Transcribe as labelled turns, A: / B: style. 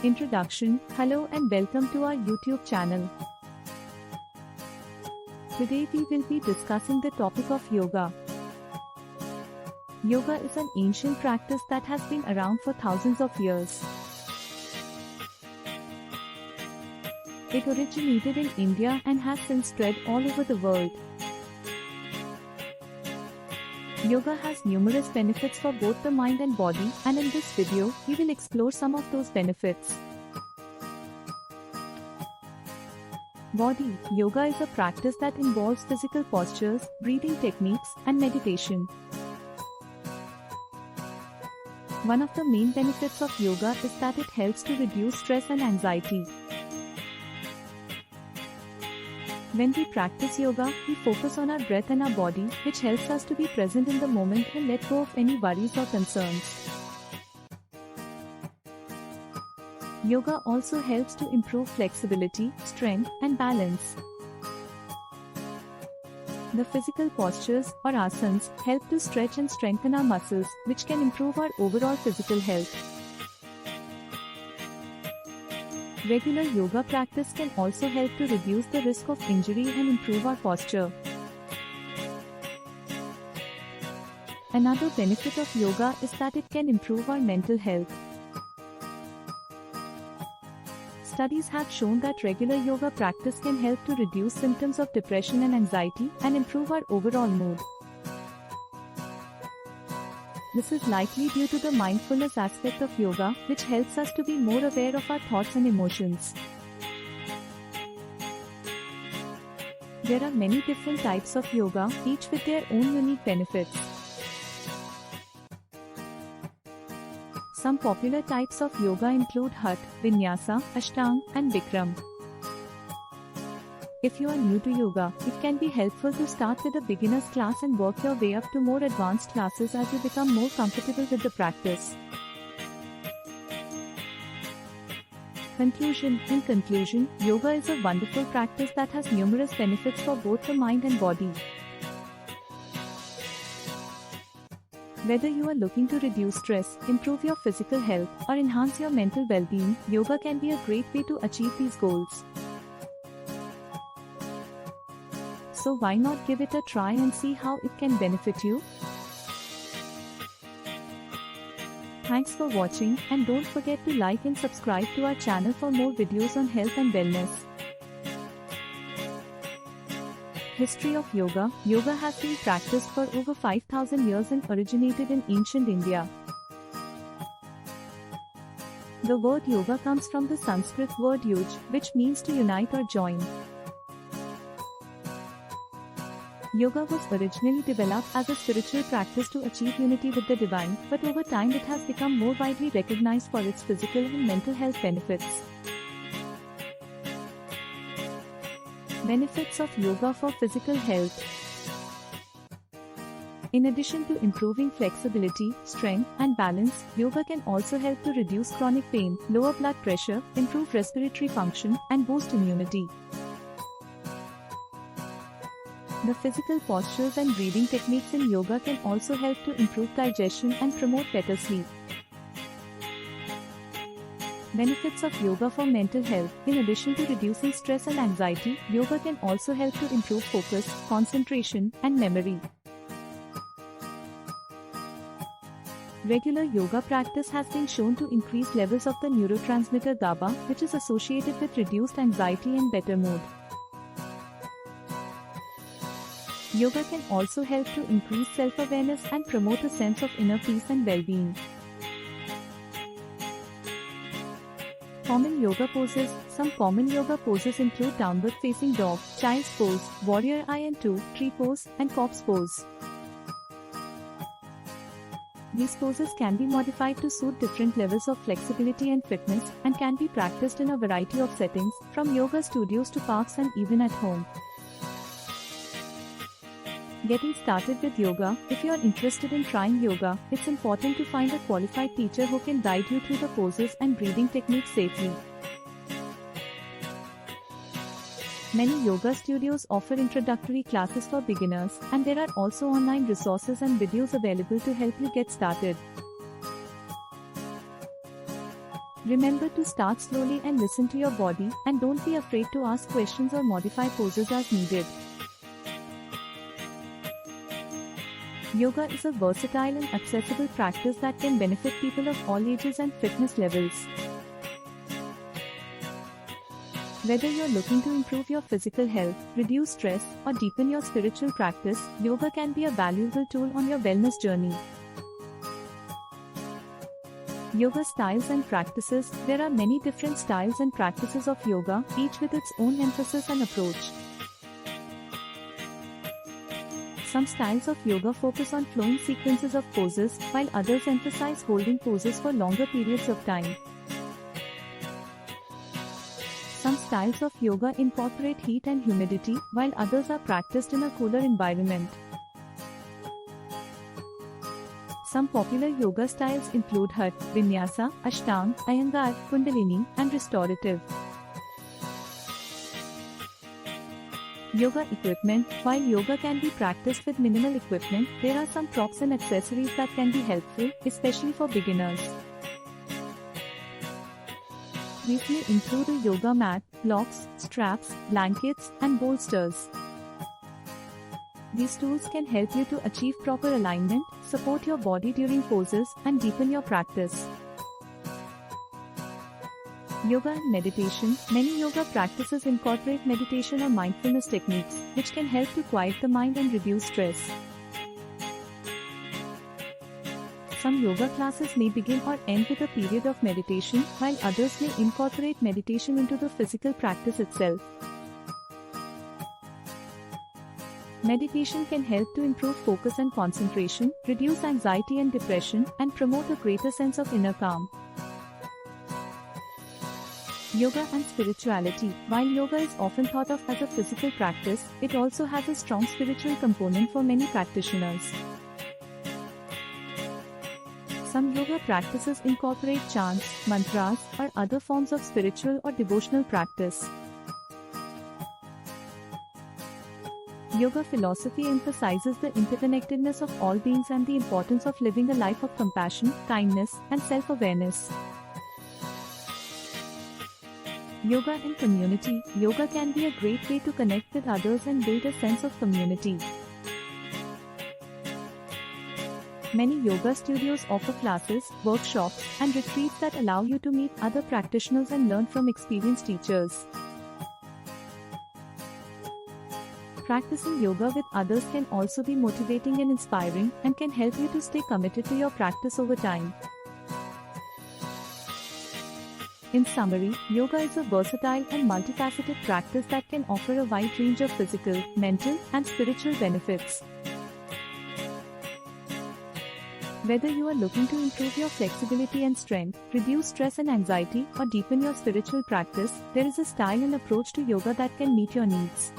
A: Introduction. Hello and welcome to our YouTube channel. Today we will be discussing the topic of yoga. Yoga is an ancient practice that has been around for thousands of years. It originated in India and has since spread all over the world. Yoga has numerous benefits for both the mind and body, and in this video, we will explore some of those benefits. Body. Yoga is a practice that involves physical postures, breathing techniques, and meditation. One of the main benefits of yoga is that it helps to reduce stress and anxiety. When we practice yoga, we focus on our breath and our body, which helps us to be present in the moment and let go of any worries or concerns. Yoga also helps to improve flexibility, strength, and balance. The physical postures, or asanas, help to stretch and strengthen our muscles, which can improve our overall physical health. Regular yoga practice can also help to reduce the risk of injury and improve our posture. Another benefit of yoga is that it can improve our mental health. Studies have shown that regular yoga practice can help to reduce symptoms of depression and anxiety and improve our overall mood. This is likely due to the mindfulness aspect of yoga, which helps us to be more aware of our thoughts and emotions. There are many different types of yoga, each with their own unique benefits. Some popular types of yoga include Hatha, Vinyasa, Ashtanga, and Bikram. If you are new to yoga, it can be helpful to start with a beginner's class and work your way up to more advanced classes as you become more comfortable with the practice. Conclusion. In conclusion, yoga is a wonderful practice that has numerous benefits for both the mind and body. Whether you are looking to reduce stress, improve your physical health, or enhance your mental well-being, yoga can be a great way to achieve these goals. So why not give it a try and see how it can benefit you? Thanks for watching, and don't forget to like and subscribe to our channel for more videos on health and wellness. History of yoga. Yoga has been practiced for over 5,000 years and originated in ancient India. The word yoga comes from the Sanskrit word yuj, which means to unite or join. Yoga was originally developed as a spiritual practice to achieve unity with the divine, but over time it has become more widely recognized for its physical and mental health benefits. Benefits of yoga for physical health. In addition to improving flexibility, strength, and balance, yoga can also help to reduce chronic pain, lower blood pressure, improve respiratory function, and boost immunity. The physical postures and breathing techniques in yoga can also help to improve digestion and promote better sleep. Benefits of yoga for mental health. In addition to reducing stress and anxiety, yoga can also help to improve focus, concentration, and memory. Regular yoga practice has been shown to increase levels of the neurotransmitter GABA, which is associated with reduced anxiety and better mood. Yoga can also help to increase self-awareness and promote a sense of inner peace and well-being. Common yoga poses. Some common yoga poses include downward facing dog, child's pose, warrior IN2, tree pose, and corpse pose. These poses can be modified to suit different levels of flexibility and fitness, and can be practiced in a variety of settings, from yoga studios to parks and even at home. Getting started with yoga. If you are interested in trying yoga, it's important to find a qualified teacher who can guide you through the poses and breathing techniques safely. Many yoga studios offer introductory classes for beginners, and there are also online resources and videos available to help you get started. Remember to start slowly and listen to your body, and don't be afraid to ask questions or modify poses as needed. Yoga is a versatile and accessible practice that can benefit people of all ages and fitness levels. Whether you're looking to improve your physical health, reduce stress, or deepen your spiritual practice, yoga can be a valuable tool on your wellness journey. Yoga styles and practices. There are many different styles and practices of yoga, each with its own emphasis and approach. Some styles of yoga focus on flowing sequences of poses, while others emphasize holding poses for longer periods of time. Some styles of yoga incorporate heat and humidity, while others are practiced in a cooler environment. Some popular yoga styles include Hatha, Vinyasa, Ashtanga, Iyengar, Kundalini, and Restorative. Yoga equipment. While yoga can be practiced with minimal equipment, there are some props and accessories that can be helpful, especially for beginners. These may include a yoga mat, blocks, straps, blankets, and bolsters. These tools can help you to achieve proper alignment, support your body during poses, and deepen your practice. Yoga and meditation. Many yoga practices incorporate meditation or mindfulness techniques, which can help to quiet the mind and reduce stress. Some yoga classes may begin or end with a period of meditation, while others may incorporate meditation into the physical practice itself. Meditation can help to improve focus and concentration, reduce anxiety and depression, and promote a greater sense of inner calm. Yoga and spirituality. While yoga is often thought of as a physical practice, it also has a strong spiritual component for many practitioners. Some yoga practices incorporate chants, mantras, or other forms of spiritual or devotional practice. Yoga philosophy emphasizes the interconnectedness of all beings and the importance of living a life of compassion, kindness, and self-awareness. Yoga and community. Yoga can be a great way to connect with others and build a sense of community. Many yoga studios offer classes, workshops, and retreats that allow you to meet other practitioners and learn from experienced teachers. Practicing yoga with others can also be motivating and inspiring, and can help you to stay committed to your practice over time. In summary, yoga is a versatile and multifaceted practice that can offer a wide range of physical, mental, and spiritual benefits. Whether you are looking to improve your flexibility and strength, reduce stress and anxiety, or deepen your spiritual practice, there is a style and approach to yoga that can meet your needs.